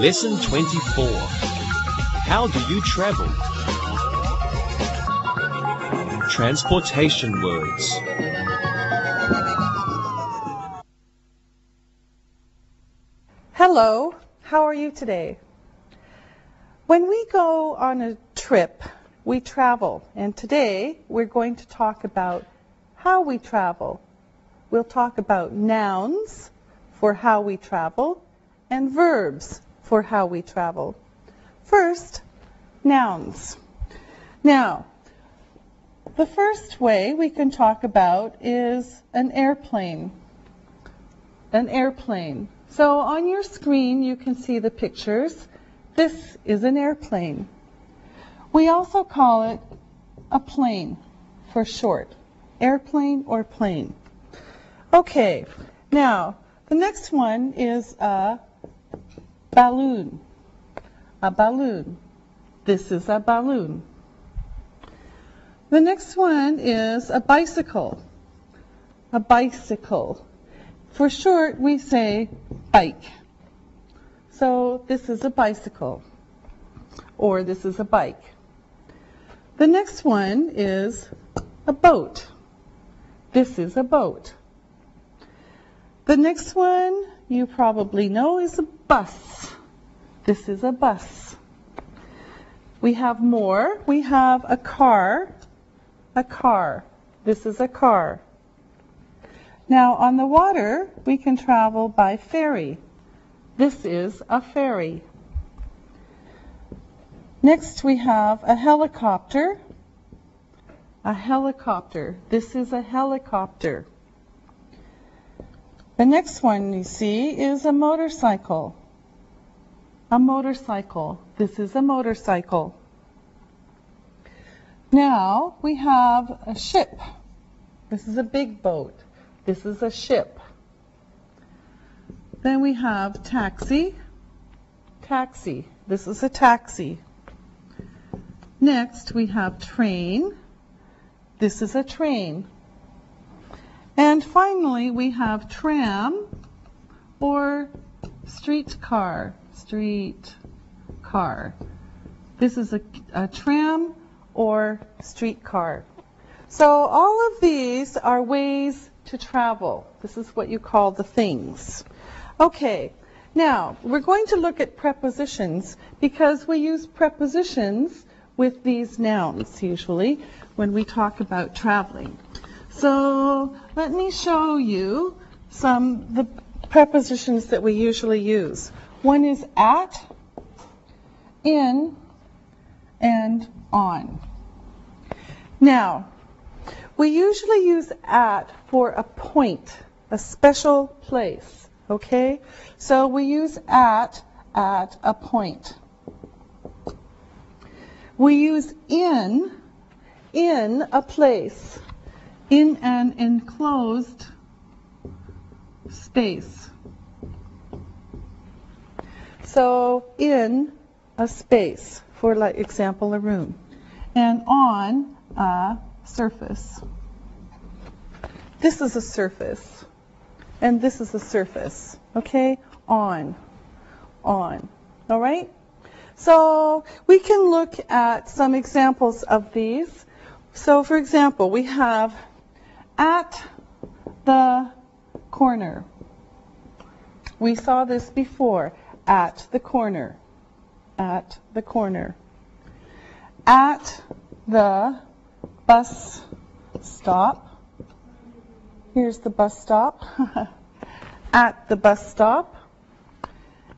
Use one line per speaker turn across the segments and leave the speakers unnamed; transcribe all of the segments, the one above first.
Lesson 24. How do you travel? Transportation words.
Hello, how are you today? When we go on a trip, we travel, and today we're going to talk about how we travel. We'll talk about nouns for how we travel and verbs for how we travel. First, nouns. Now, the first way we can talk about is an airplane. An airplane. So on your screen you can see the pictures. This is an airplane. We also call it a plane for short. Airplane or plane. Okay, now the next one is a balloon. A balloon. This is a balloon. The next one is a bicycle. A bicycle. For short, we say bike. So this is a bicycle, or this is a bike. The next one is a boat. This is a boat. The next one you probably know is a bus. This is a bus. We have more. We have a car. A car. This is a car. Now on the water, we can travel by ferry. This is a ferry. Next we have a helicopter. A helicopter. This is a helicopter. The next one you see is a motorcycle. A motorcycle. This is a motorcycle. Now we have a ship. This is a big boat. This is a ship. Then we have taxi. Taxi. This is a taxi. Next we have train. This is a train. And finally we have tram or streetcar. Streetcar. This is a tram or streetcar. So all of these are ways to travel. This is what you call the things. Okay, now we're going to look at prepositions because we use prepositions with these nouns usually when we talk about traveling. So let me show you the prepositions that we usually use. One is at, in, and on. Now, we usually use at for a point, a special place. Okay? So we use at a point. We use in a place, in an enclosed space. So in a space, for like example, a room. And on a surface. This is a surface. And this is a surface. Okay? On. All right? So we can look at some examples of these. So for example, we have at the corner. We saw this before. At the corner. At the corner. At the bus stop. Here's the bus stop. At the bus stop.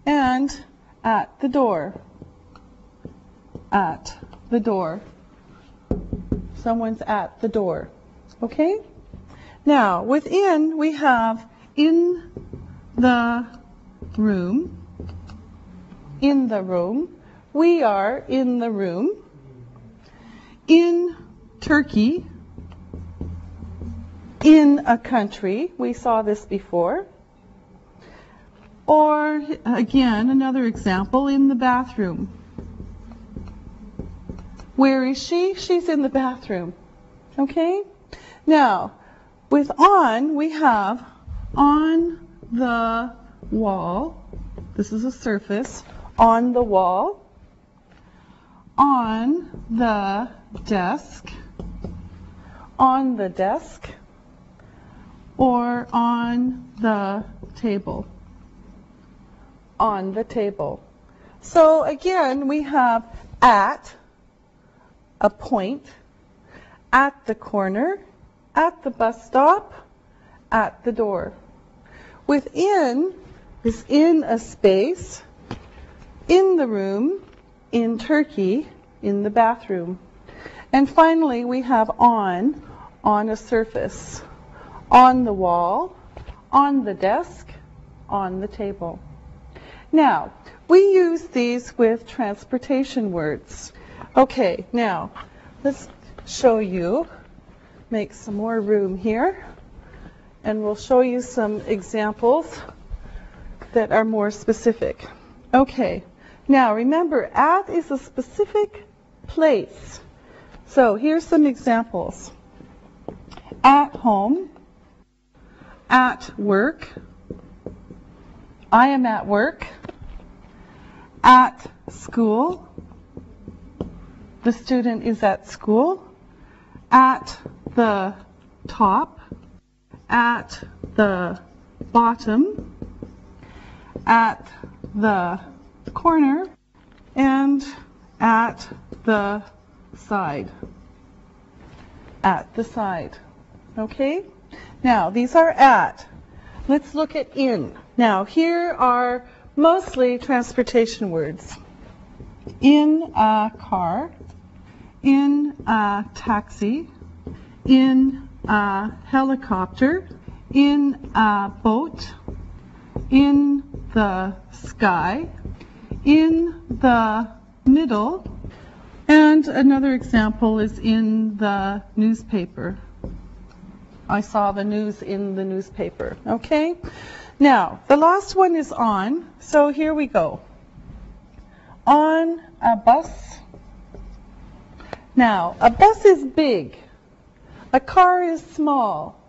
And at the door. At the door. Someone's at the door. Okay? Now, within we have in the room. In the room. We are in the room. In Turkey. In a country. We saw this before. Or, again, another example, in the bathroom. Where is she? She's in the bathroom. Okay? Now, with on, we have on the wall. This is a surface. on the wall, on the desk, on the desk, or on the table. On the table. So again, we have at, a point, at the corner, at the bus stop, at the door. Within is in a space, in the room, in Turkey, in the bathroom. And finally, we have on a surface, on the wall, on the desk, on the table. Now, we use these with transportation words. Okay, now, let's show you, make some more room here, and we'll show you some examples that are more specific. Okay, now remember, at is a specific place. So here's some examples. At home, at work, I am at work, at school, the student is at school, at the top, at the bottom, at the corner, and at the side. At the side. Okay? Now, these are at. Let's look at in. Now, here are mostly transportation words. In a car, in a taxi, in a helicopter, in a boat, in the sky, in the middle, and another example is in the newspaper. I saw the news in the newspaper. Okay? Now, the last one is on, so here we go. On a bus. Now, a bus is big. A car is small.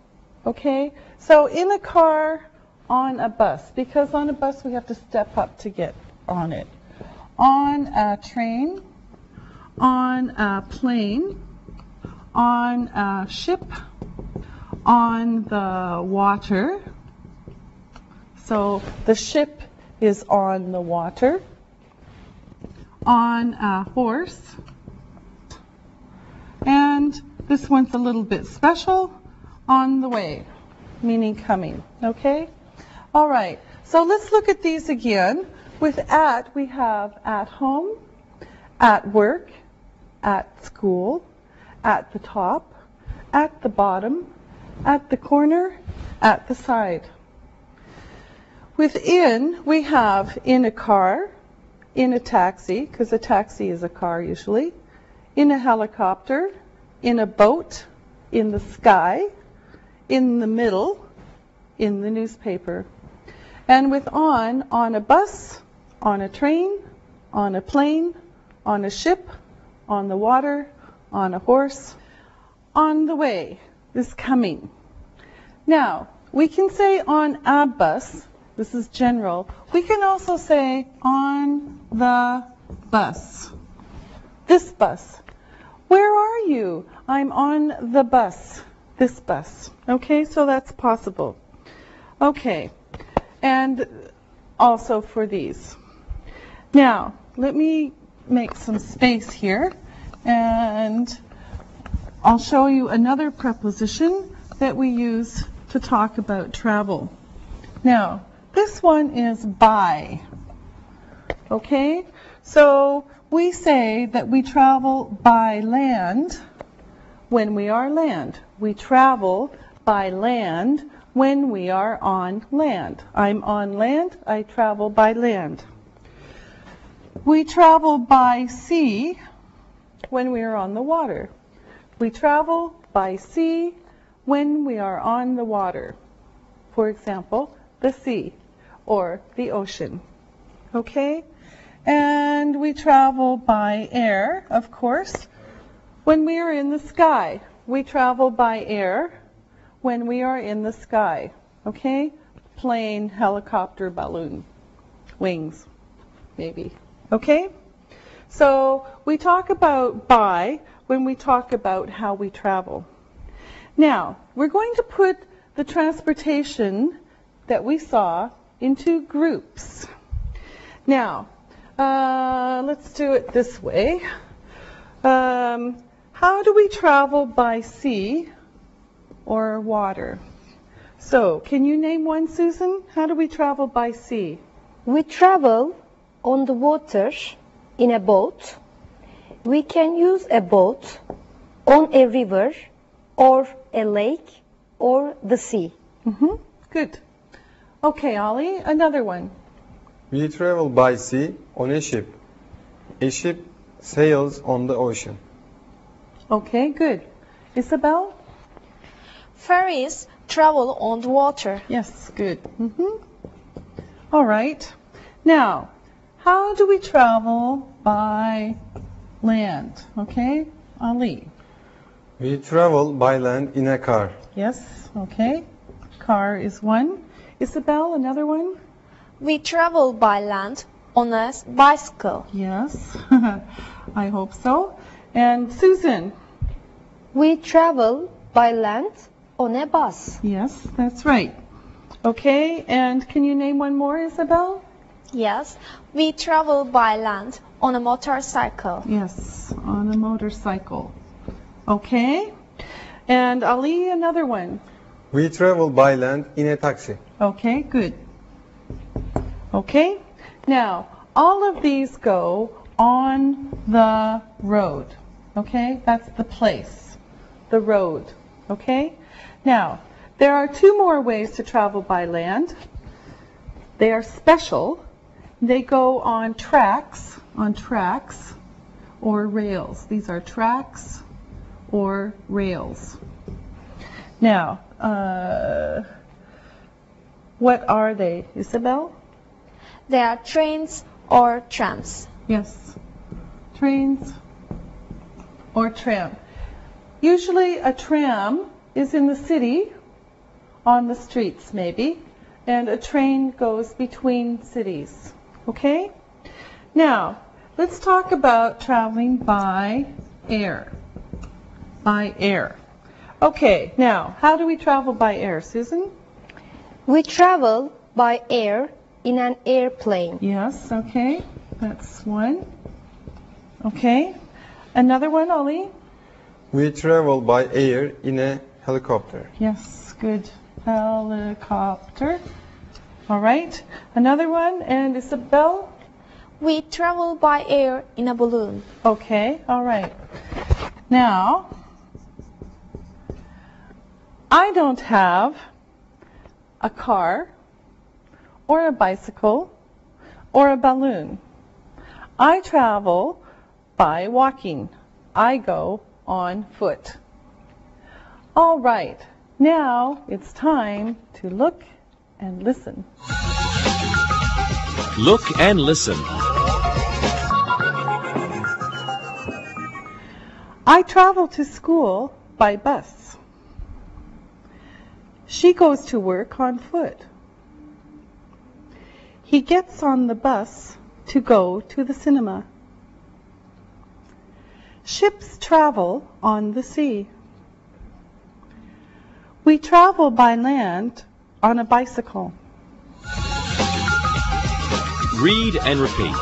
Okay? So in a car, on a bus, because on a bus we have to step up to get on it. On a train, on a plane, on a ship, on the water. So the ship is on the water. On a horse. And this one's a little bit special. On the way, meaning coming. Okay? All right. So let's look at these again. With at, we have at home, at work, at school, at the top, at the bottom, at the corner, at the side. Within, we have in a car, in a taxi, because a taxi is a car usually, in a helicopter, in a boat, in the sky, in the middle, in the newspaper. And with on a bus, on a train, on a plane, on a ship, on the water, on a horse, on the way, is coming. Now, we can say on a bus. This is general. We can also say on the bus. This bus. Where are you? I'm on the bus. This bus. Okay, so that's possible. Okay, and also for these. Now, let me make some space here, and I'll show you another preposition that we use to talk about travel. Now, this one is by. Okay? So we say that we travel by land when we are land. We travel by land when we are on land. I'm on land, I travel by land. We travel by sea when we are on the water. We travel by sea when we are on the water. For example, the sea or the ocean. Okay? And we travel by air, of course, when we are in the sky. We travel by air when we are in the sky. Okay? Plane, helicopter, balloon, wings. maybe. Okay? So we talk about by when we talk about how we travel. Now, we're going to put the transportation that we saw into groups. Now, let's do it this way. How do we travel by sea or water? So, can you name one, Susan? How do we travel by sea?
We travel on the water in a boat. We can use a boat on a river or a lake or the sea.
Good. Okay, Ollie, another one.
We travel by sea on a ship. A ship sails on the ocean.
Okay, good. Isabel?
Ferries travel on the water.
Yes, good. All right. Now, how do we travel by land? Okay, Ali.
We travel by land in a car.
Yes, okay. Car is one. Isabel, another one?
We travel by land on a bicycle.
Yes, I hope so. And Susan?
We travel by land on a bus.
Yes, that's right. Okay, and can you name one more, Isabel?
Yes, we travel by land on a motorcycle.
Yes, on a motorcycle. Okay, and Ali, another one.
We travel by land in a taxi.
Okay, good. Okay, now all of these go on the road. Okay, that's the place, the road. Okay, now there are two more ways to travel by land. They are special. They go on tracks or rails. These are tracks or rails. Now, what are they, Isabel?
They are trains or trams.
Yes, trains or tram. Usually a tram is in the city, on the streets maybe, and a train goes between cities. Okay? Now, let's talk about traveling by air. By air. Okay, now, how do we travel by air, Susan?
We travel by air in an airplane.
Yes, okay, that's one. Okay, another one, Ollie?
We travel by air in a helicopter.
Yes, good. Helicopter. All right, another one, and Isabel?
We travel by air in a balloon.
Okay, all right. Now, I don't have a car or a bicycle or a balloon. I travel by walking. I go on foot. All right, now it's time to look and listen.
Look and listen.
I travel to school by bus. She goes to work on foot. He gets on the bus to go to the cinema. Ships travel on the sea. We travel by land on a bicycle.
Read and repeat.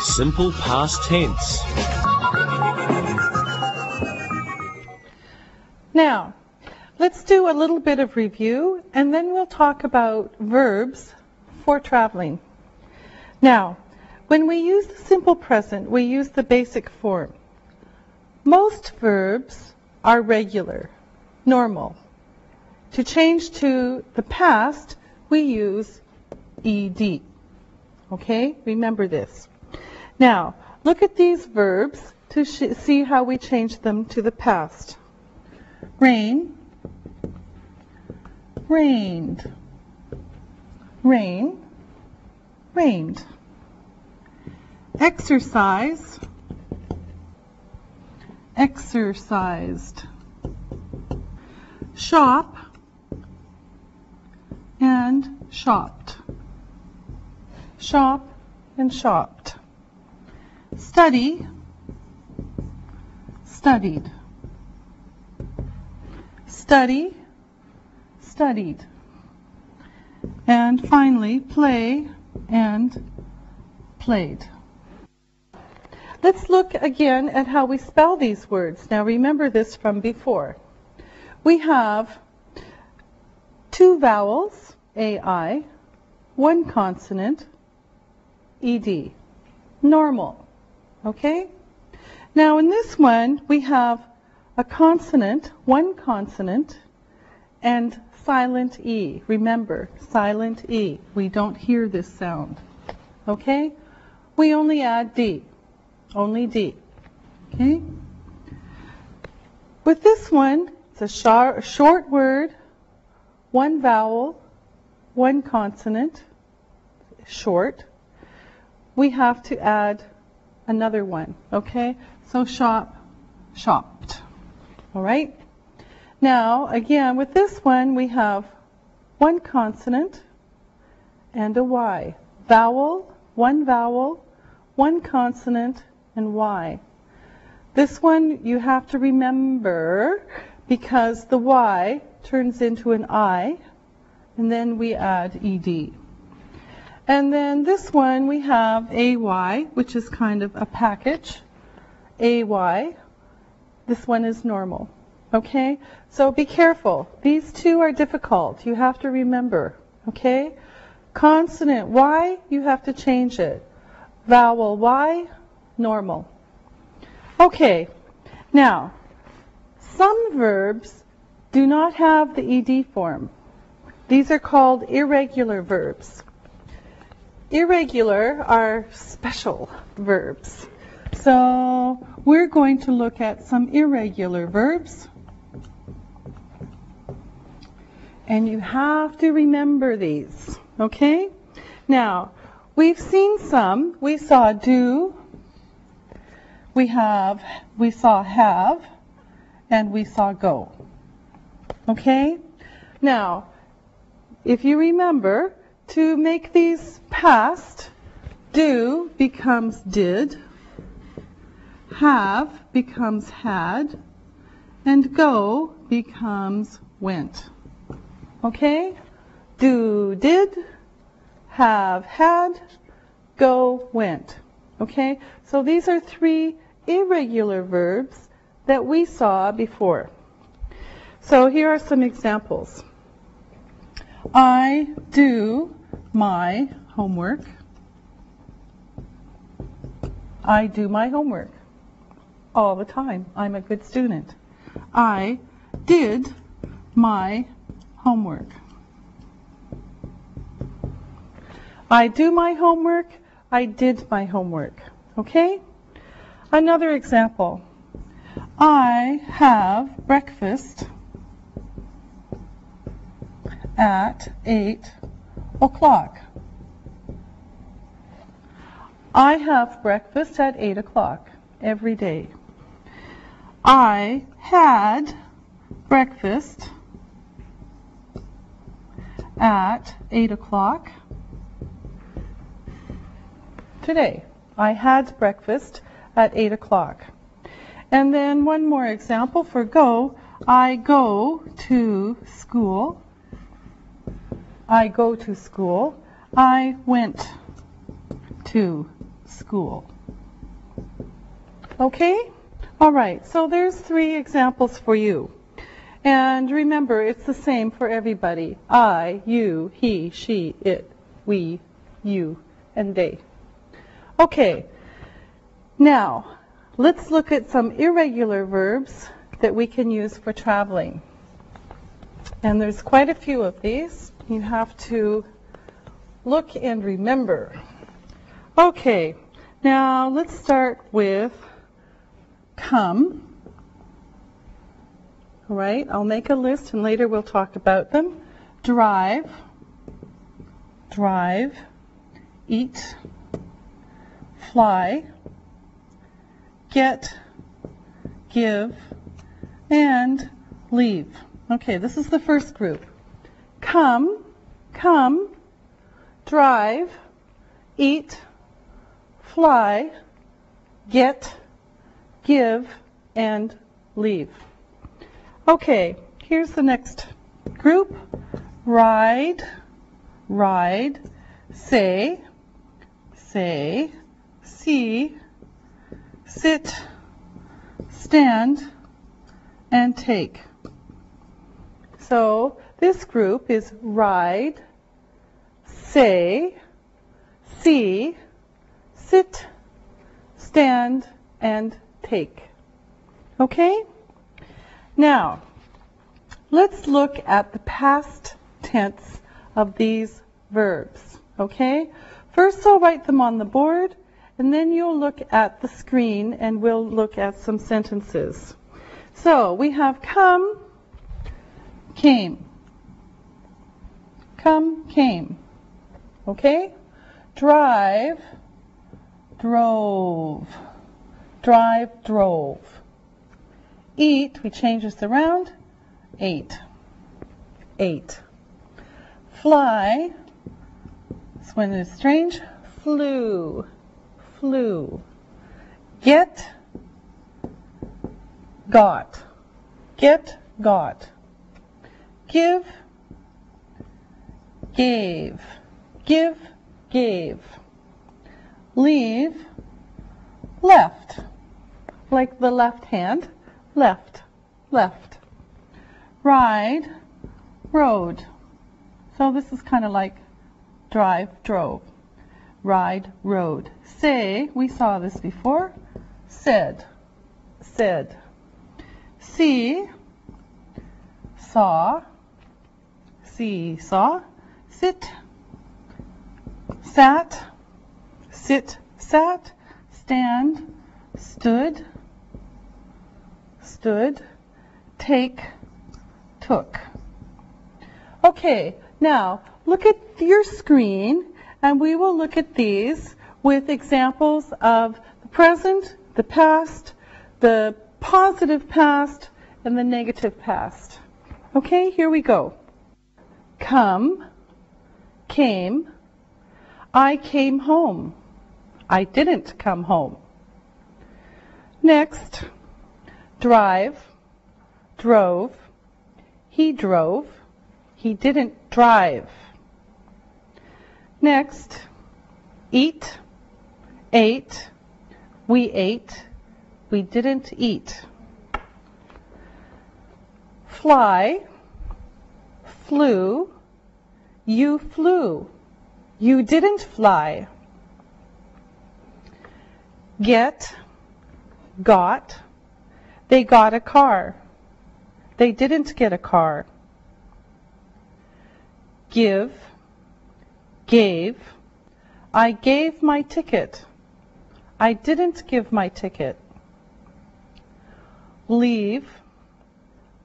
Simple past tense.
Now, let's do a little bit of review, and then we'll talk about verbs for traveling. Now, when we use the simple present, we use the basic form. Most verbs are regular, normal. To change to the past, we use ed. Okay? Remember this. Now, look at these verbs to see how we change them to the past. Rain, rained. Rain, rained. Exercise, exercised. Shop and shopped. Shop and shopped. Study, studied. Study, studied. And finally, play and played. Let's look again at how we spell these words. Now remember this from before. We have 2 vowels, A-I, 1 consonant, E-D. Normal. Okay? Now in this one, we have a consonant, 1 consonant, and silent E. Remember, silent E. We don't hear this sound. Okay? We only add D. Only D. Okay? With this one, it's a short word, 1 vowel, 1 consonant, short. We have to add another one. Okay? So shop, shopped. All right? Now, again, with this one, we have 1 consonant and a Y. Vowel, 1 vowel, 1 consonant, and Y. This one you have to remember because the Y turns into an I, and then we add ED. And then this one we have AY, which is kind of a package. AY. This one is normal. Okay? So be careful. These 2 are difficult. You have to remember. Okay? Consonant Y, you have to change it. Vowel Y, normal. Okay. Now, some verbs do not have the ED form. These are called irregular verbs. Irregular are special verbs. So we're going to look at some irregular verbs. And you have to remember these, okay? Now, we've seen some. We saw do, we saw have, and we saw go. Okay? Now, if you remember, to make these past, do becomes did, have becomes had, and go becomes went. Okay? Do, did, have, had, go, went. Okay? So these are 3 irregular verbs that we saw before. So here are some examples. I do my homework. I do my homework all the time. I'm a good student. I did my homework. I do my homework. I did my homework. Okay? Another example. I have breakfast at 8 o'clock. I have breakfast at 8 o'clock every day. I had breakfast at 8 o'clock today. I had breakfast at 8 o'clock. And then one more example for go. I go to school. I go to school. I went to school. Okay? All right. So there's 3 examples for you. And remember, it's the same for everybody. I, you, he, she, it, we, you, and they. Okay. Now, let's look at some irregular verbs that we can use for traveling. And there's quite a few of these. You have to look and remember. Okay, now let's start with come. All right, I'll make a list and later we'll talk about them. Drive, drive, eat, fly, get, give, and leave. Okay, this is the first group. Come, come, drive, eat, fly, get, give, and leave. Okay, here's the next group. Ride, ride, say, say, see, sit, stand, and take. So this group is ride, say, see, sit, stand, and take. Okay? Now, let's look at the past tense of these verbs. Okay? First I'll write them on the board, and then you'll look at the screen and we'll look at some sentences. So we have come, came. Come, came. Okay? Drive, drove. Drive, drove. Eat, we change this around, ate. Ate. Fly, this one is strange, flew. Flew. Get, got. Get, got. Give, gave. Give, gave. Leave, left. Like the left hand, left, left. Ride, rode. So this is kind of like drive, drove. Ride, rode. Say, we saw this before, said, said. See, saw, see, saw. Sit, sat, sit, sat. Stand, stood, stood. Take, took. Okay, now look at your screen and we will look at these with examples of the present, the past, the positive past, and the negative past. Okay, here we go. Come, came, I came home. I didn't come home. Next, drive, drove, he drove, he didn't drive. Next, eat, ate, we ate, we didn't eat. Fly, flew, you flew, you didn't fly. Get, got, they got a car, they didn't get a car. Give, gave, I gave my ticket, I didn't give my ticket. Leave,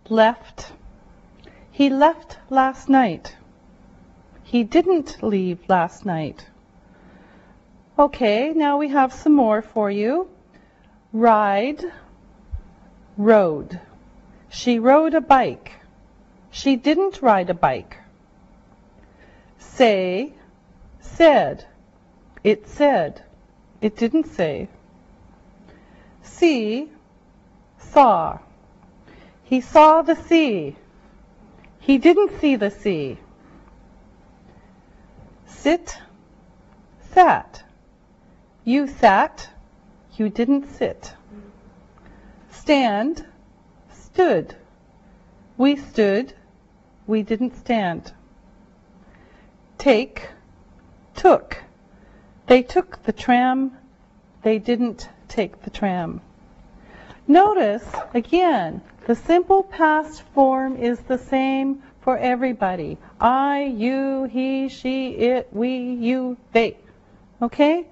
left, he left last night, he didn't leave last night. Okay, now we have some more for you. Ride, rode. She rode a bike. She didn't ride a bike. Say, said. It said. It didn't say. See, saw. He saw the sea. He didn't see the sea. Sit, sat. You sat, you didn't sit. Stand, stood. We stood, we didn't stand. Take, took. They took the tram, they didn't take the tram. Notice, again, the simple past form is the same for everybody. I, you, he, she, it, we, you, they. Okay?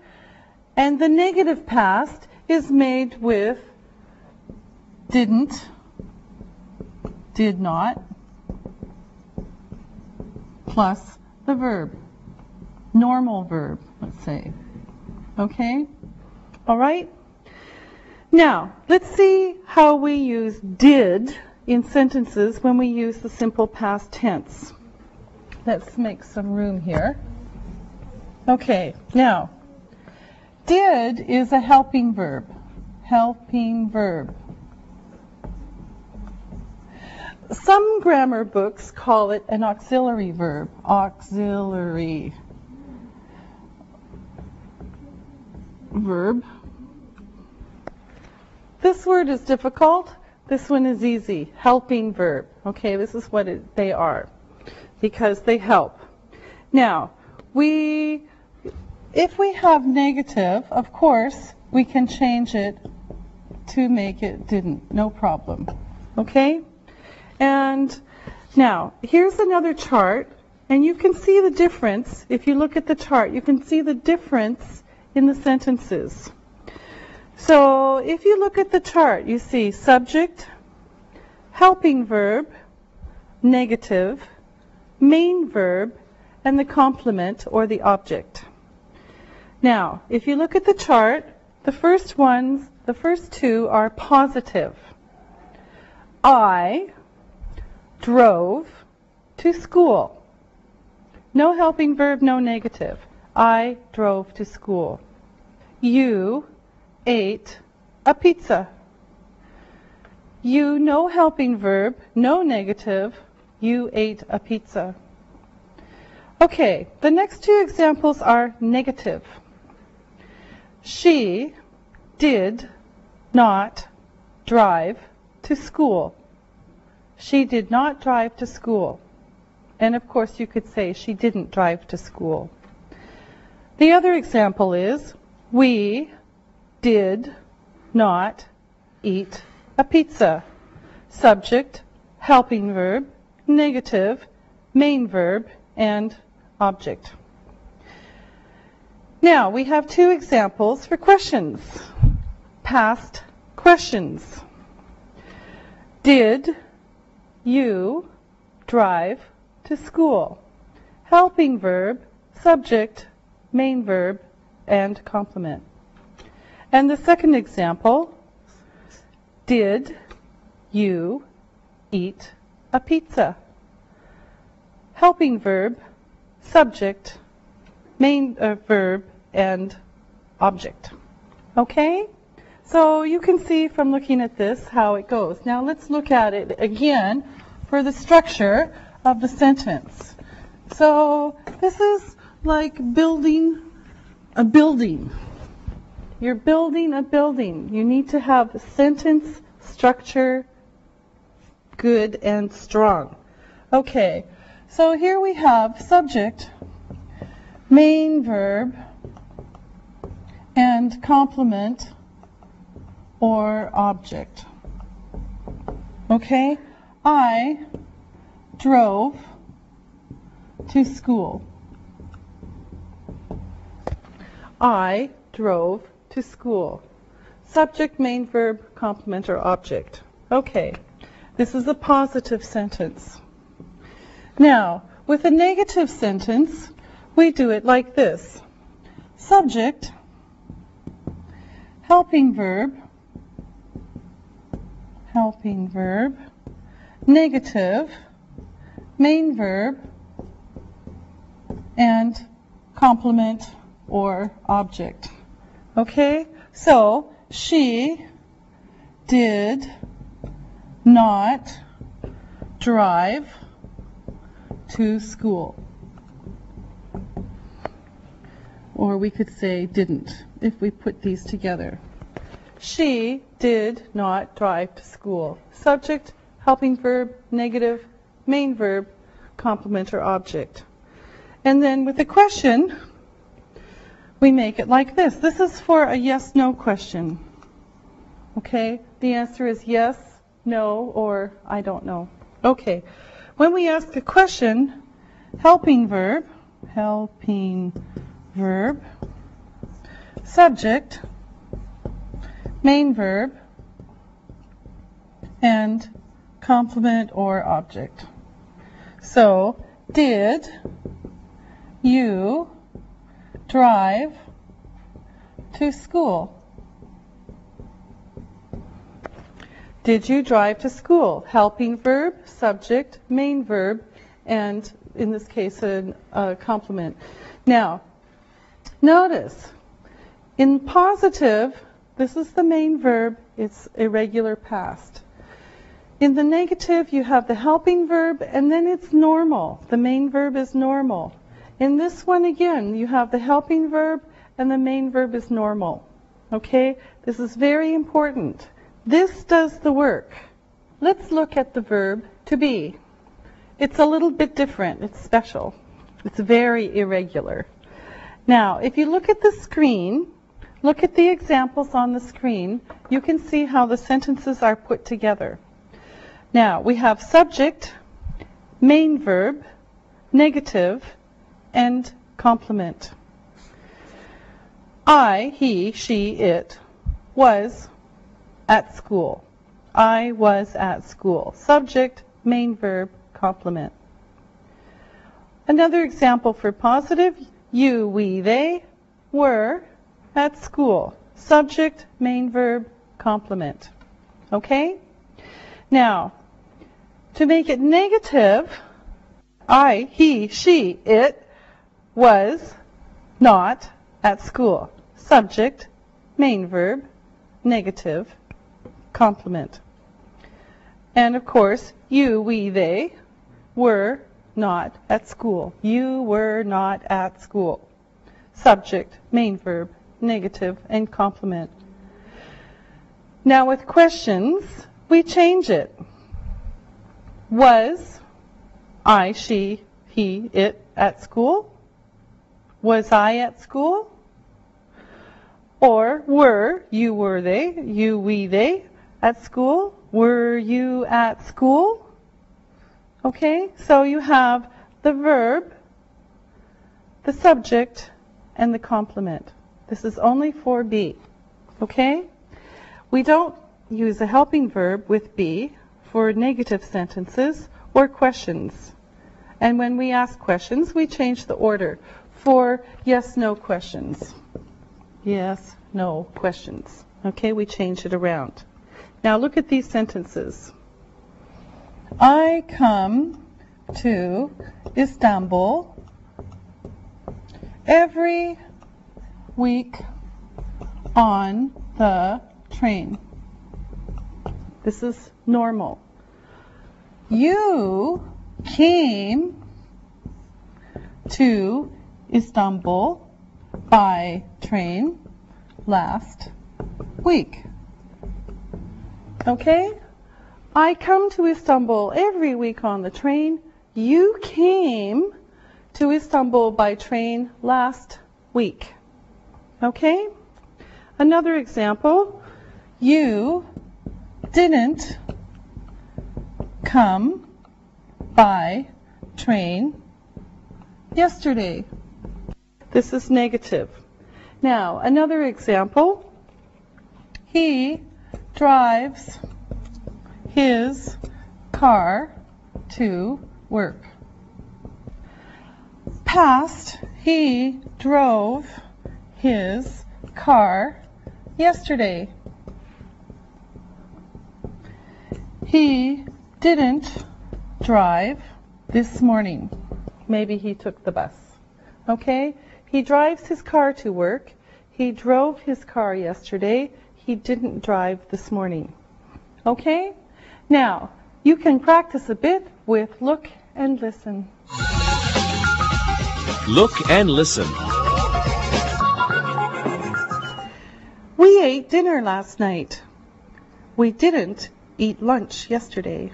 And the negative past is made with didn't, did not, plus the verb. Normal verb, let's say. Okay? All right? Now, let's see how we use did in sentences when we use the simple past tense. Let's make some room here. Okay, now, did is a helping verb. Helping verb. Some grammar books call it an auxiliary verb. Auxiliary verb. This word is difficult. This one is easy. Helping verb. Okay, this is what they are because they help. Now, if we have negative, of course, we can change it to make it didn't. No problem. Okay? And now, here's another chart, and you can see the difference. If you look at the chart, you can see the difference in the sentences. So, if you look at the chart, you see subject, helping verb, negative, main verb, and the complement or the object. Now, if you look at the chart, the first two are positive. I drove to school. No helping verb, no negative. I drove to school. You ate a pizza. You, no helping verb, no negative. You ate a pizza. Okay, the next two examples are negative. She did not drive to school. She did not drive to school. And of course you could say she didn't drive to school. The other example is we did not eat a pizza. Subject, helping verb, negative, main verb, and object. Now we have two examples for questions. Past questions. Did you drive to school? Helping verb, subject, main verb, and complement. And the second example, did you eat a pizza? Helping verb, subject, main verb, and object. Okay? So you can see from looking at this how it goes. Now let's look at it again for the structure of the sentence. So this is like building a building. You're building a building. You need to have sentence structure good and strong. Okay, so here we have subject, main verb, and complement or object. Okay, I drove to school. I drove to school. Subject, main verb, complement, or object. Okay, this is a positive sentence. Now, with a negative sentence, we do it like this. Subject, helping verb, negative, main verb, and complement or object. Okay, so she did not drive to school. Or we could say didn't if we put these together. She did not drive to school. Subject, helping verb, negative, main verb, complement or object. And then with a question, we make it like this. This is for a yes-no question. Okay, the answer is yes, no, or I don't know. Okay, when we ask a question, helping verb, subject, main verb, and complement or object. So, did you drive to school? Did you drive to school? Helping verb, subject, main verb, and in this case a complement. Now, notice, in positive, this is the main verb, it's irregular past. In the negative, you have the helping verb, and then it's normal. The main verb is normal. In this one, again, you have the helping verb, and the main verb is normal. Okay? This is very important. This does the work. Let's look at the verb to be. It's a little bit different. It's special. It's very irregular. Now, if you look at the screen, look at the examples on the screen, you can see how the sentences are put together. Now, we have subject, main verb, negative, and complement. I, he, she, it was at school. I was at school. Subject, main verb, complement. Another example for positive, you, we, they were at school. Subject, main verb, complement. Okay? Now, to make it negative, I, he, she, it was not at school. Subject, main verb, negative, complement. And of course, you, we, they were not at school. You were not at school. Subject, main verb, negative, and complement. Now with questions, we change it. Was I, she, he, it at school? Was I at school? Or were you, were they, you, we, they at school? Were you at school? Okay, so you have the verb, the subject, and the complement. This is only for be. Okay? We don't use a helping verb with be for negative sentences or questions. And when we ask questions, we change the order for yes, no questions. Yes, no questions. Okay, we change it around. Now look at these sentences. I come to Istanbul every week on the train. This is normal. You came to Istanbul by train last week. Okay? I come to Istanbul every week on the train. You came to Istanbul by train last week. Okay? Another example. You didn't come by train yesterday. This is negative. Now, another example. He drives his car to work. Past, he drove his car yesterday. He didn't drive this morning. Maybe he took the bus. Okay? He drives his car to work. He drove his car yesterday. He didn't drive this morning. Okay? Now, you can practice a bit with look and listen.
Look and listen.
We ate dinner last night. We didn't eat lunch yesterday.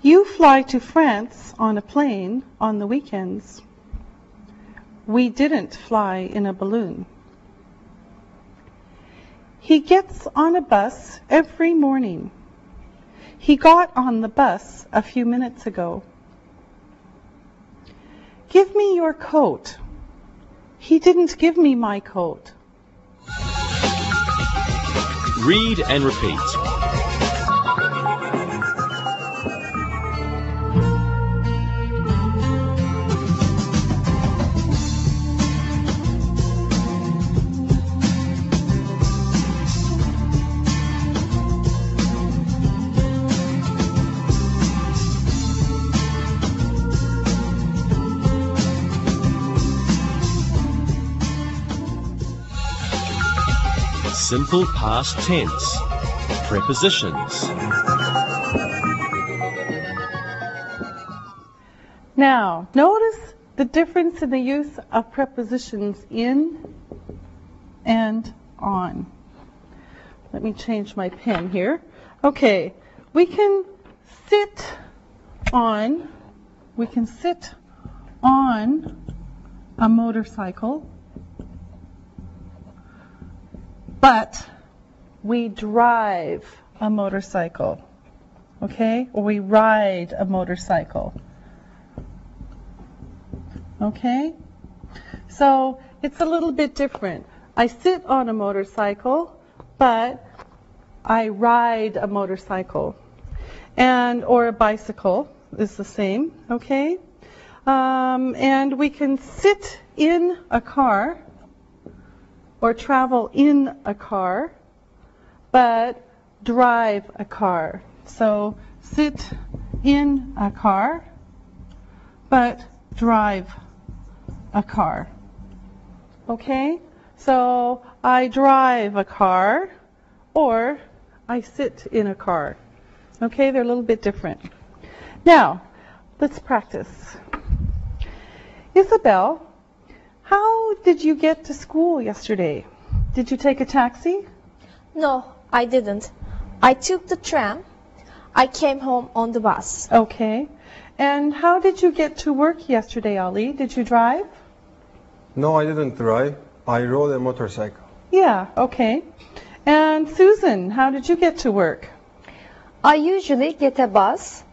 You fly to France on a plane on the weekends. We didn't fly in a balloon. He gets on a bus every morning. He got on the bus a few minutes ago. Give me your coat. He didn't give me my coat.
Read and repeat. Simple past tense. Prepositions.
Now, notice the difference in the use of prepositions in and on. Let me change my pen here. Okay, we can sit on a motorcycle, but we drive a motorcycle, okay? Or we ride a motorcycle, okay? So it's a little bit different. I sit on a motorcycle, but I ride a motorcycle. Or a bicycle is the same, okay? And we can sit in a car or travel in a car, but drive a car. So sit in a car, but drive a car. Okay? So I drive a car or I sit in a car. Okay? They're a little bit different. Now, let's practice. Isabel, how did you get to school yesterday? Did you take a taxi?
No, I didn't. I took the tram. I came home on the bus.
Okay. And how did you get to work yesterday, Ali? Did you drive?
No, I didn't drive. I rode a motorcycle.
Yeah, okay. And Susan, how did you get to work?
I usually get a bus.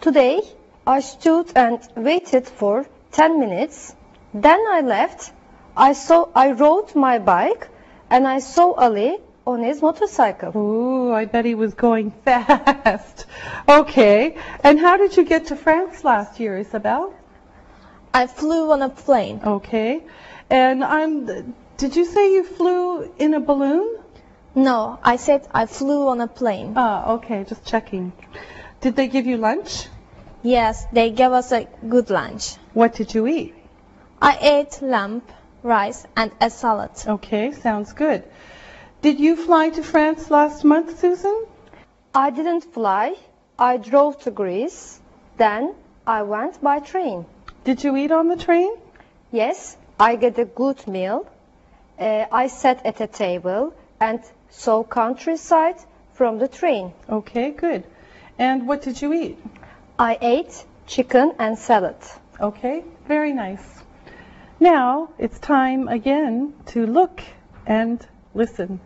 Today, I stood and waited for 10 minutes. Then I left. I rode my bike and I saw Ali on his motorcycle.
Ooh, I bet he was going fast. Okay. And how did you get to France last year, Isabel?
I flew on a plane.
Okay. And did you say you flew in a balloon?
No, I said I flew on a plane.
Ah, okay, just checking. Did they give you lunch?
Yes, they gave us a good lunch.
What did you eat?
I ate lamb, rice, and a salad.
Okay, sounds good. Did you fly to France last month, Susan?
I didn't fly. I drove to Greece. Then I went by train.
Did you eat on the train?
Yes, I get a good meal. I sat at a table and saw countryside from the train.
Okay, good. And what did you eat?
I ate chicken and salad.
Okay, very nice. Now it's time again to look and listen.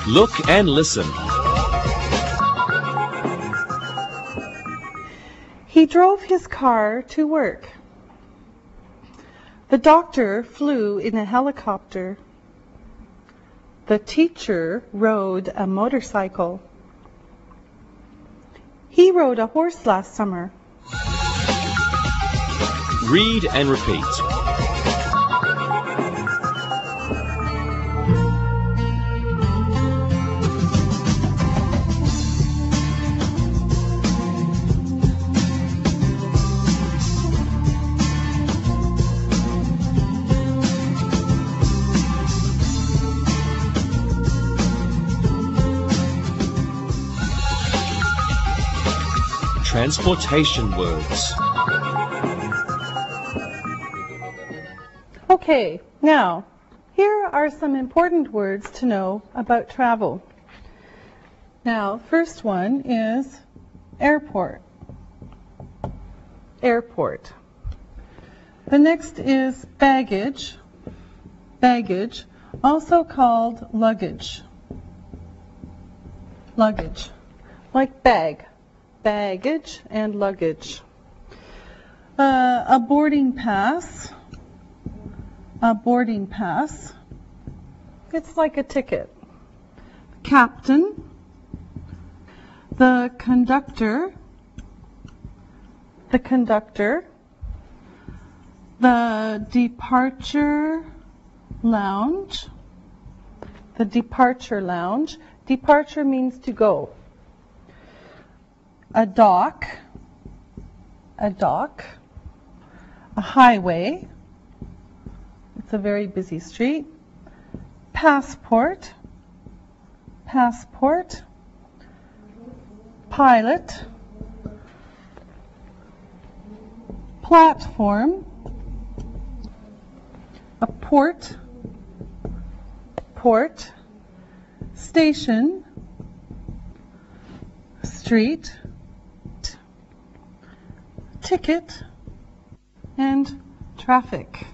Look and listen.
He drove his car to work. The doctor flew in a helicopter. The teacher rode a motorcycle. He rode a horse last summer.
Read and repeat. Transportation words.
Okay, now, here are some important words to know about travel. Now, first one is airport. Airport. The next is baggage. Baggage, also called luggage. Luggage, like bag. Baggage and luggage. A boarding pass. a boarding pass. It's like a ticket. Captain, the conductor, the departure lounge, departure means to go. A dock, a highway, it's a very busy street. Passport, pilot, platform, a port, station, street, ticket, and traffic.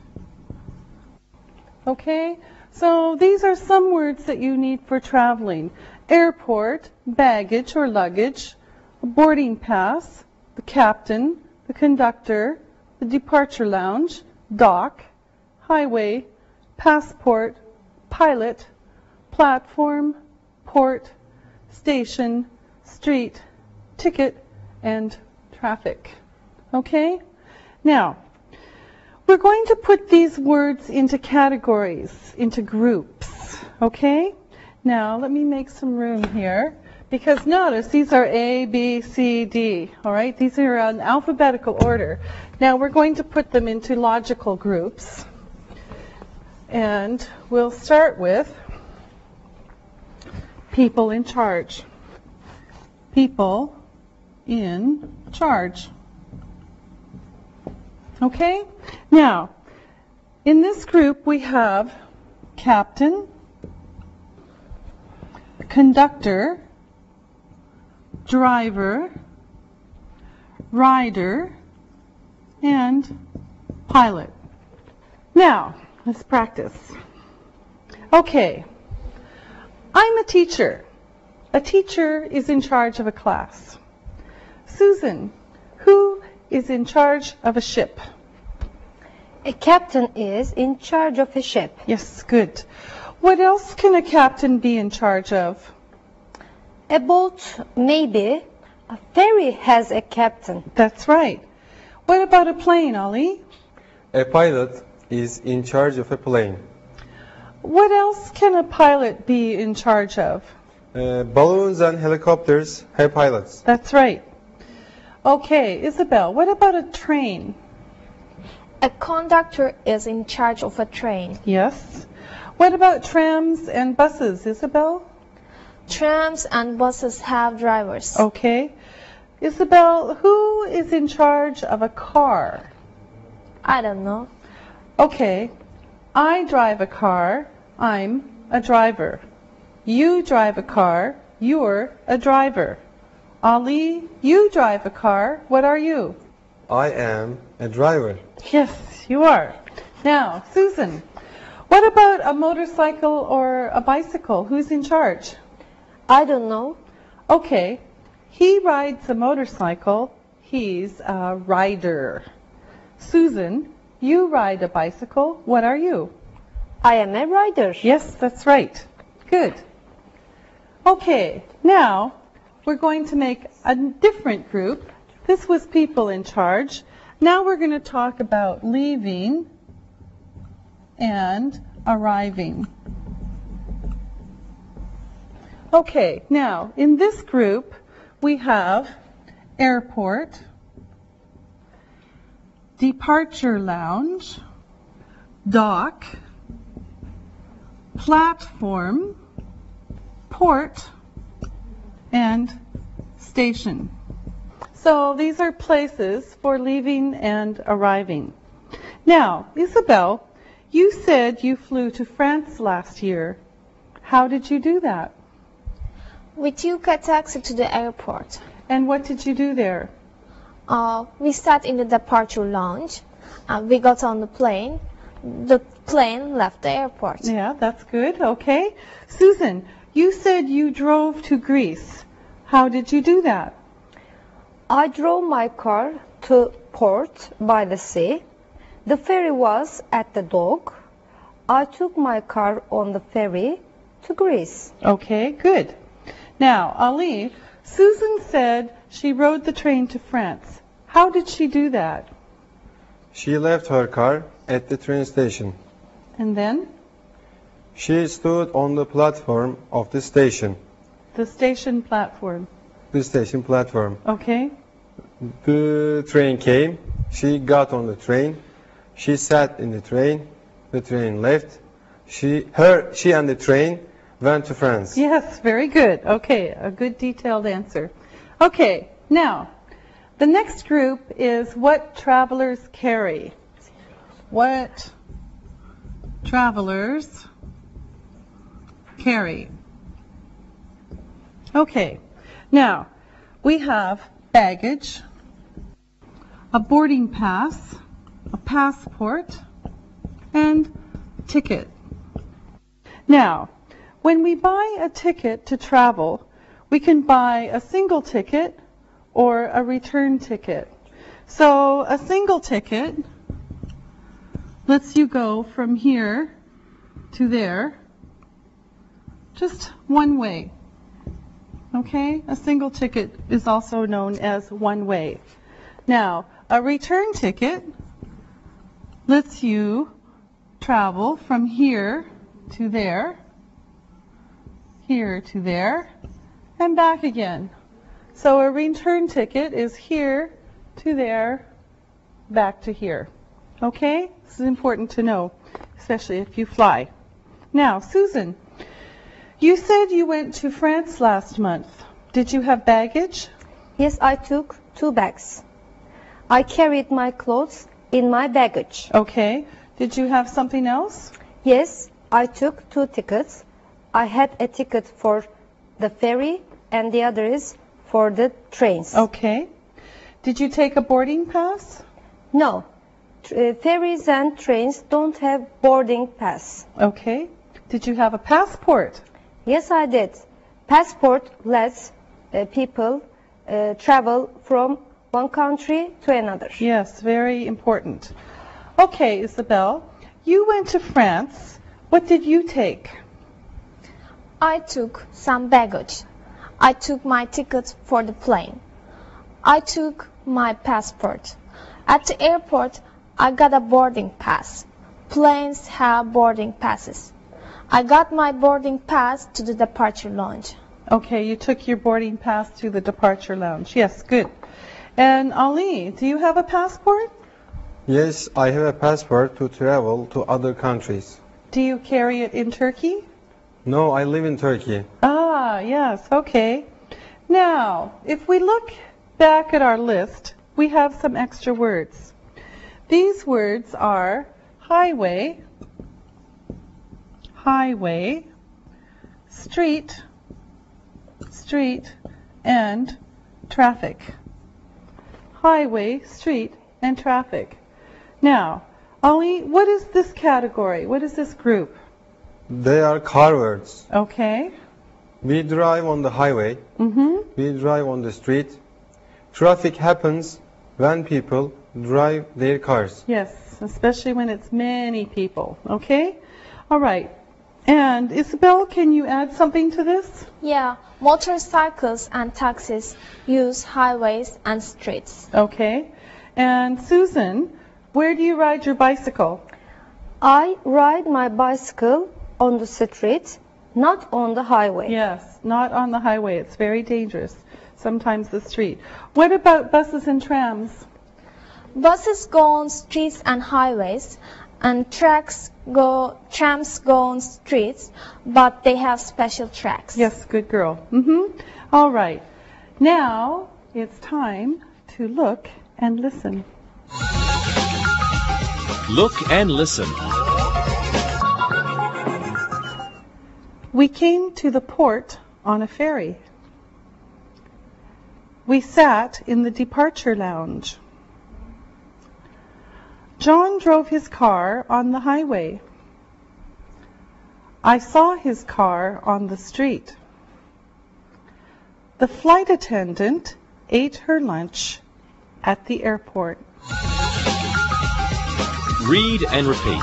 Okay, so these are some words that you need for traveling. Airport, baggage or luggage, a boarding pass, the captain, the conductor, the departure lounge, dock, highway, passport, pilot, platform, port, station, street, ticket, and traffic. Okay? Now, we're going to put these words into categories, into groups. Okay? Now, let me make some room here, because notice these are A, B, C, D. All right? These are in alphabetical order. Now, we're going to put them into logical groups. And we'll start with people in charge. People in charge. Okay? Now, in this group we have captain, conductor, driver, rider, and pilot. Now, let's practice. Okay. I'm a teacher. A teacher is in charge of a class. Susan, who is in charge of a ship?
A captain is in charge of a ship.
Yes, good. What else can a captain be in charge of?
A boat, maybe. A ferry has a captain.
That's right. What about a plane, Ollie?
A pilot is in charge of a plane.
What else can a pilot be in charge of?
Balloons and helicopters have pilots.
That's right. Okay, Isabel, what about a train?
A conductor is in charge of a train.
Yes. What about trams and buses, Isabel?
Trams and buses have drivers.
Okay. Isabel, who is in charge of a car?
I don't know.
Okay. I drive a car. I'm a driver. You drive a car. You're a driver. Ali, you drive a car. What are you?
I am a driver.
Yes, you are. Now, Susan, what about a motorcycle or a bicycle? Who's in charge?
I don't know.
Okay. He rides a motorcycle. He's a rider. Susan, you ride a bicycle. What are you?
I am a rider.
Yes, that's right. Good. Okay, now we're going to make a different group. This was people in charge. Now we're going to talk about leaving and arriving. Okay, now in this group we have airport, departure lounge, dock, platform, port, and station. So these are places for leaving and arriving. Now, Isabel, you said you flew to France last year. How did you do that?
We took a taxi to the airport.
And what did you do there?
We sat in the departure lounge. We got on the plane. The plane left the airport.
Yeah, that's good. Okay. Susan, you said you drove to Greece. How did you do that?
I drove my car to port by the sea. The ferry was at the dock. I took my car on the ferry to Greece.
Okay, good. Now, Ali, Susan said she rode the train to France. How did she do that?
She left her car at the train station.
And then?
She stood on the platform of the station.
The station platform.
The station platform.
Okay.
The train came. She got on the train. She sat in the train. The train left. She and the train went to France.
Yes, very good. Okay, a good detailed answer. Okay, now, the next group is what travelers carry. What travelers carry. Okay, now, we have baggage, a boarding pass, a passport, and ticket. Now, when we buy a ticket to travel, we can buy a single ticket or a return ticket. So a single ticket lets you go from here to there just one way. Okay? A single ticket is also known as one way. Now, a return ticket lets you travel from here to there, here to there, and back again. So a return ticket is here to there, back to here. Okay? This is important to know, especially if you fly. Now, Susan, you said you went to France last month. Did you have baggage?
Yes, I took 2 bags. I carried my clothes in my baggage.
Okay. Did you have something else?
Yes, I took 2 tickets. I had a ticket for the ferry and the other is for the trains.
Okay. Did you take a boarding pass?
No, ferries and trains don't have boarding pass.
Okay. Did you have a passport?
Yes, I did. Passport lets people travel from one country to another.
Yes, very important. Okay, Isabel, you went to France. What did you take?
I took some baggage. I took my ticket for the plane. I took my passport. At the airport, I got a boarding pass. Planes have boarding passes. I got my boarding pass to the departure lounge.
Okay, you took your boarding pass to the departure lounge. Yes, good. And Ali, do you have a passport?
Yes, I have a passport to travel to other countries.
Do you carry it in Turkey?
No, I live in Turkey.
Ah, yes, okay. Now, if we look back at our list, we have some extra words. These words are highway, highway, street, street, and traffic. Highway, street, and traffic. Now, Ali, what is this category? What is this group?
They are car words.
Okay.
We drive on the highway. We drive on the street. Traffic happens when people drive their cars.
Yes, especially when it's many people. Okay? All right. And Isabel, can you add something to this?
Yeah, motorcycles and taxis use highways and streets.
Okay. And Susan, where do you ride your bicycle?
I ride my bicycle on the street, not on the highway.
Yes, not on the highway. It's very dangerous. Sometimes the street. What about buses and trams?
Buses go on streets and highways, and trams go on streets, but they have special tracks.
Yes, good girl. All right. Now it's time to look and listen.
Look and listen.
We came to the port on a ferry. We sat in the departure lounge. John drove his car on the highway. I saw his car on the street. The flight attendant ate her lunch at the airport.
Read and repeat.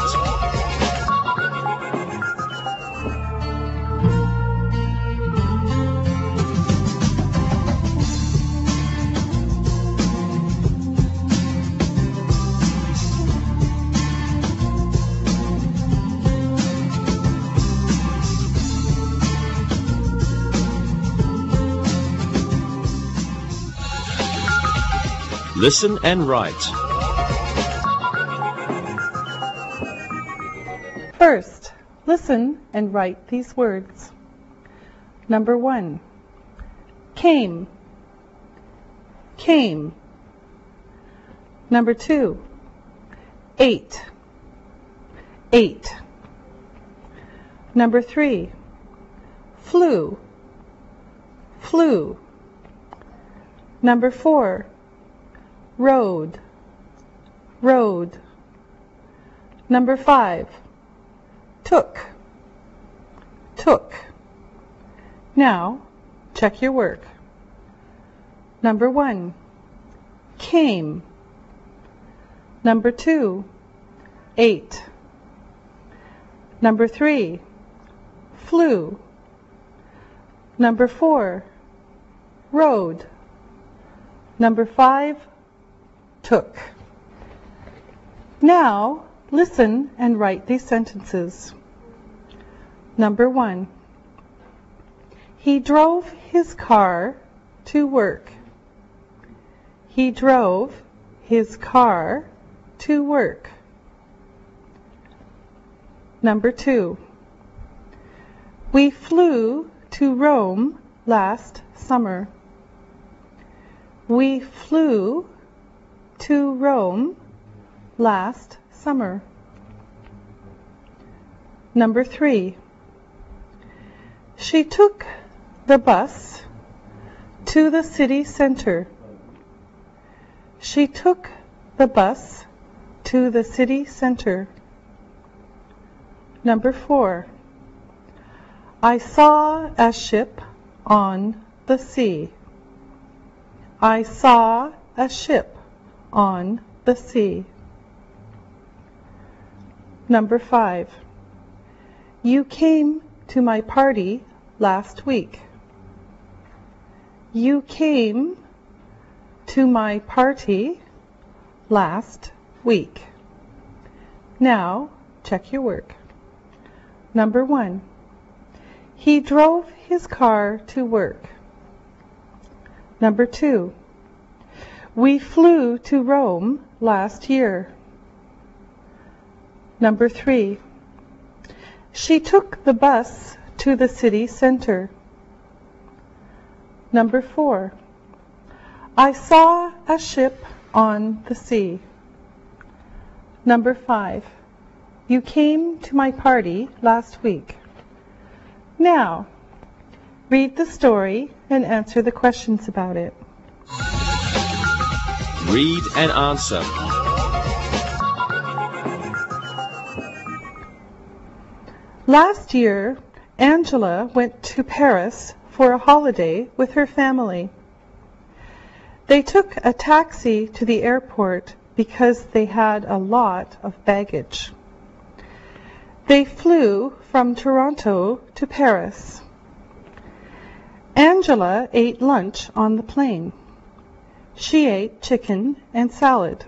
Listen and write.
First, listen and write these words. Number 1, came, came. Number 2, ate, ate. Number 3, flew, flew. Number 4, rode, rode. Number 5, took, took. Now, check your work. Number 1, came. Number 2, ate. Number 3, flew. Number 4, rode. Number 5, took. Now, listen and write these sentences. Number 1, he drove his car to work. He drove his car to work. Number 2, we flew to Rome last summer. We flew to Rome last summer. Number 3, she took the bus to the city center. She took the bus to the city center. Number 4, I saw a ship on the sea. I saw a ship on the sea. Number 5, you came to my party last week. You came to my party last week. Now, check your work. Number 1, he drove his car to work. Number 2, we flew to Rome last year. Number 3, she took the bus to the city center. Number 4, I saw a ship on the sea. Number 5, you came to my party last week. Now, read the story and answer the questions about it.
Read and answer.
Last year, Angela went to Paris for a holiday with her family. They took a taxi to the airport because they had a lot of baggage. They flew from Toronto to Paris. Angela ate lunch on the plane. She ate chicken and salad.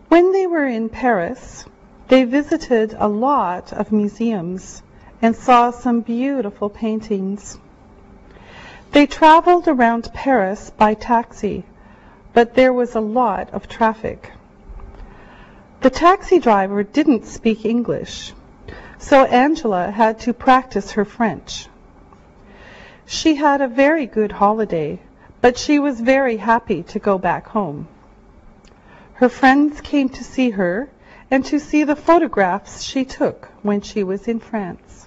When they were in Paris, they visited a lot of museums and saw some beautiful paintings. They traveled around Paris by taxi, but there was a lot of traffic. The taxi driver didn't speak English, so Angela had to practice her French. She had a very good holiday, but she was very happy to go back home. Her friends came to see her and to see the photographs she took when she was in France.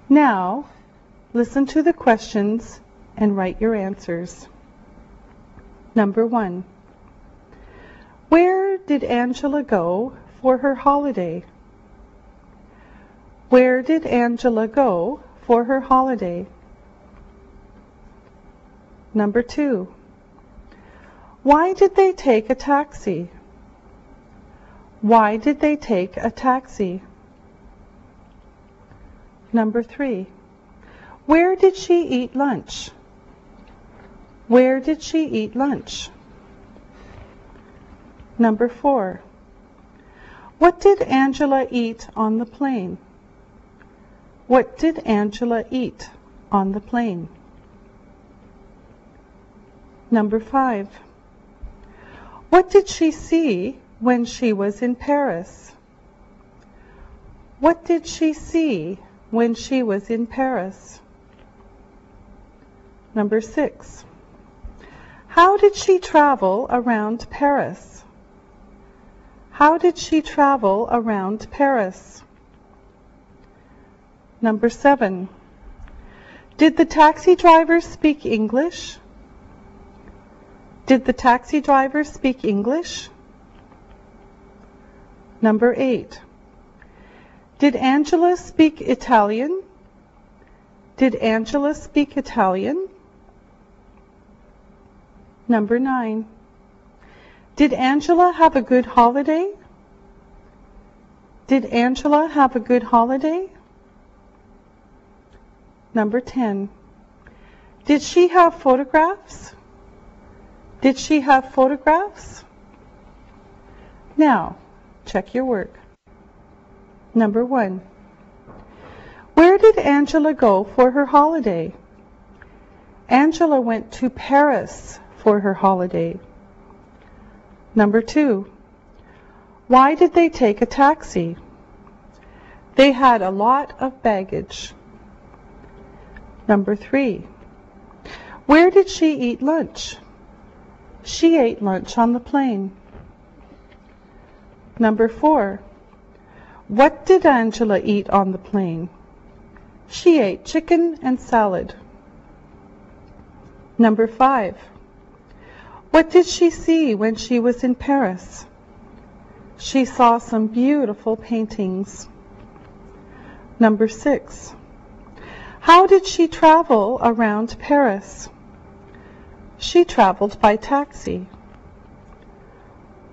Now, listen to the questions and write your answers. Number 1, where did Angela go for her holiday? Where did Angela go for her holiday? Number 2, why did they take a taxi? Why did they take a taxi? Number 3, where did she eat lunch? Where did she eat lunch? Number 4, what did Angela eat on the plane? What did Angela eat on the plane? Number 5. What did she see when she was in Paris? What did she see when she was in Paris? Number 6. How did she travel around Paris? How did she travel around Paris? Number 7. Did the taxi driver speak English? Did the taxi driver speak English? Number 8. Did Angela speak Italian? Did Angela speak Italian? Number 9. Did Angela have a good holiday? Did Angela have a good holiday? Number 10. Did she have photographs? Did she have photographs? Now, check your work. Number 1. Where did Angela go for her holiday? Angela went to Paris for her holiday. Number 2. Why did they take a taxi? They had a lot of baggage. Number 3. Where did she eat lunch? She ate lunch on the plane. Number 4. What did Angela eat on the plane? She ate chicken and salad. Number 5. What did she see when she was in Paris? She saw some beautiful paintings. Number 6. How did she travel around Paris? She traveled by taxi.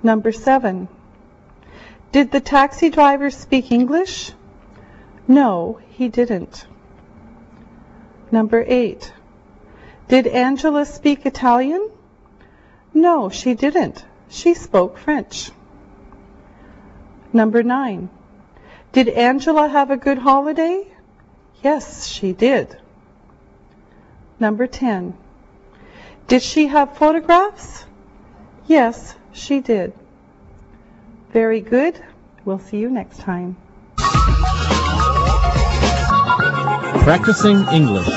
Number 7. Did the taxi driver speak English? No, he didn't. Number 8. Did Angela speak Italian? No, she didn't. She spoke French. Number 9. Did Angela have a good holiday? Yes, she did. Number 10. Did she have photographs? Yes, she did. Very good. We'll see you next time.
Practicing English.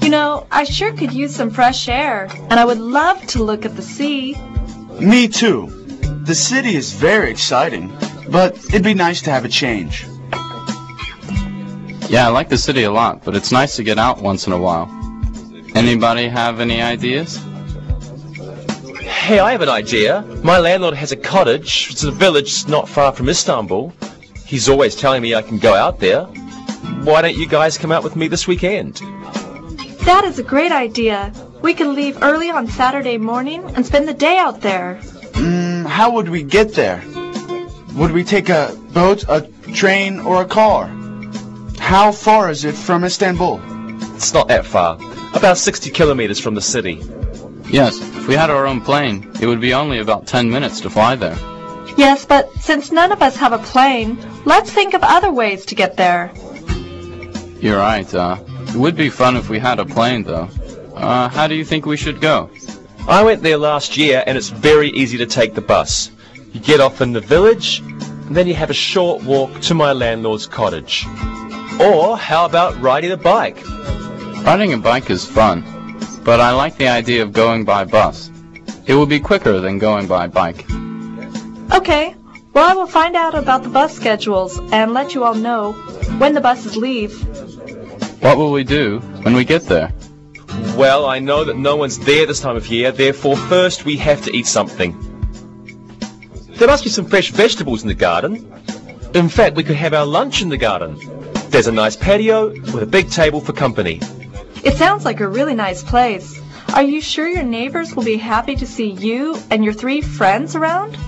You know, I sure could use some fresh air, and I would love to look at the sea.
Me too. The city is very exciting, but it'd be nice to have a change.
Yeah, I like the city a lot, but it's nice to get out once in a while. Anybody have any ideas?
Hey, I have an idea. My landlord has a cottage. It's a village not far from Istanbul. He's always telling me I can go out there. Why don't you guys come out with me this weekend?
That is a great idea. We can leave early on Saturday morning and spend the day out there.
How would we get there? Would we take a boat, a train, or a car? How far is it from Istanbul?
It's not that far. About 60 kilometers from the city.
Yes, if we had our own plane, it would be only about 10 minutes to fly there.
Yes, but since none of us have a plane, let's think of other ways to get there.
You're right. It would be fun if we had a plane, though. How do you think we should go?
I went there last year, and it's very easy to take the bus. You get off in the village, and then you have a short walk to my landlord's cottage. Or how about riding a bike?
Riding a bike is fun, but I like the idea of going by bus. It will be quicker than going by bike.
Okay, well, I will find out about the bus schedules and let you all know when the buses leave.
What will we do when we get there?
Well, I know that no one's there this time of year, therefore first we have to eat something. There must be some fresh vegetables in the garden. In fact, we could have our lunch in the garden. There's a nice patio with a big table for company.
It sounds like a really nice place. Are you sure your neighbors will be happy to see you and your 3 friends around?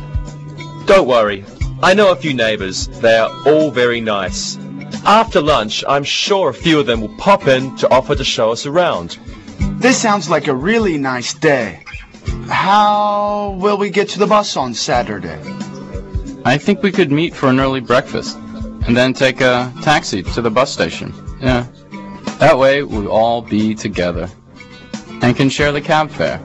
Don't worry. I know a few neighbors. They are all very nice. After lunch, I'm sure a few of them will pop in to offer to show us around.
This sounds like a really nice day. How will we get to the bus on Saturday?
I think we could meet for an early breakfast and then take a taxi to the bus station. Yeah. That way we'll all be together and can share the cab fare.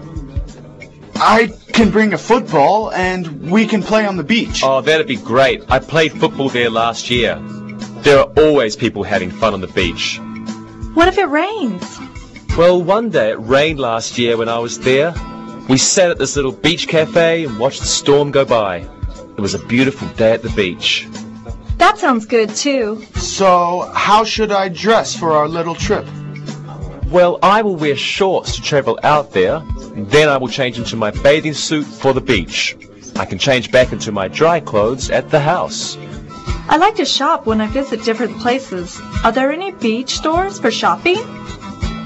I can bring a football and we can play on the beach.
Oh, that'd be great. I played football there last year. There are always people having fun on the beach.
What if it rains?
Well, one day it rained last year when I was there. We sat at this little beach cafe and watched the storm go by. It was a beautiful day at the beach.
That sounds good too.
So, how should I dress for our little trip?
Well, I will wear shorts to travel out there. Then I will change into my bathing suit for the beach. I can change back into my dry clothes at the house.
I like to shop when I visit different places. Are there any beach stores for shopping?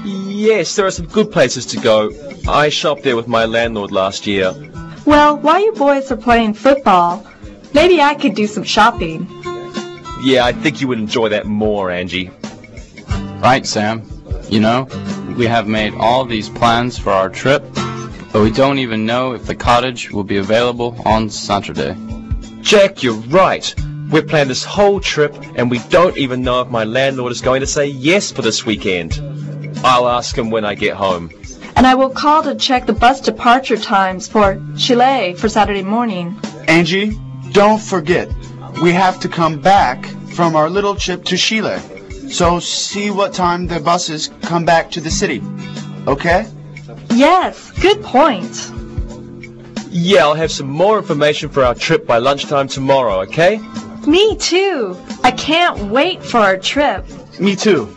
Yes, there are some good places to go. I shopped there with my landlord last year.
Well, while you boys are playing football, maybe I could do some shopping.
Yeah, I think you would enjoy that more, Angie.
Right, Sam. You know, we have made all these plans for our trip, but we don't even know if the cottage will be available on Saturday.
Jack, you're right. We've planned this whole trip, and we don't even know if my landlord is going to say yes for this weekend. I'll ask him when I get home.
And I will call to check the bus departure times for Chile for Saturday morning.
Angie, don't forget, we have to come back from our little trip to Chile. So see what time the buses come back to the city. Okay?
Yes, good point.
Yeah, I'll have some more information for our trip by lunchtime tomorrow, okay?
Me too. I can't wait for our trip.
Me too.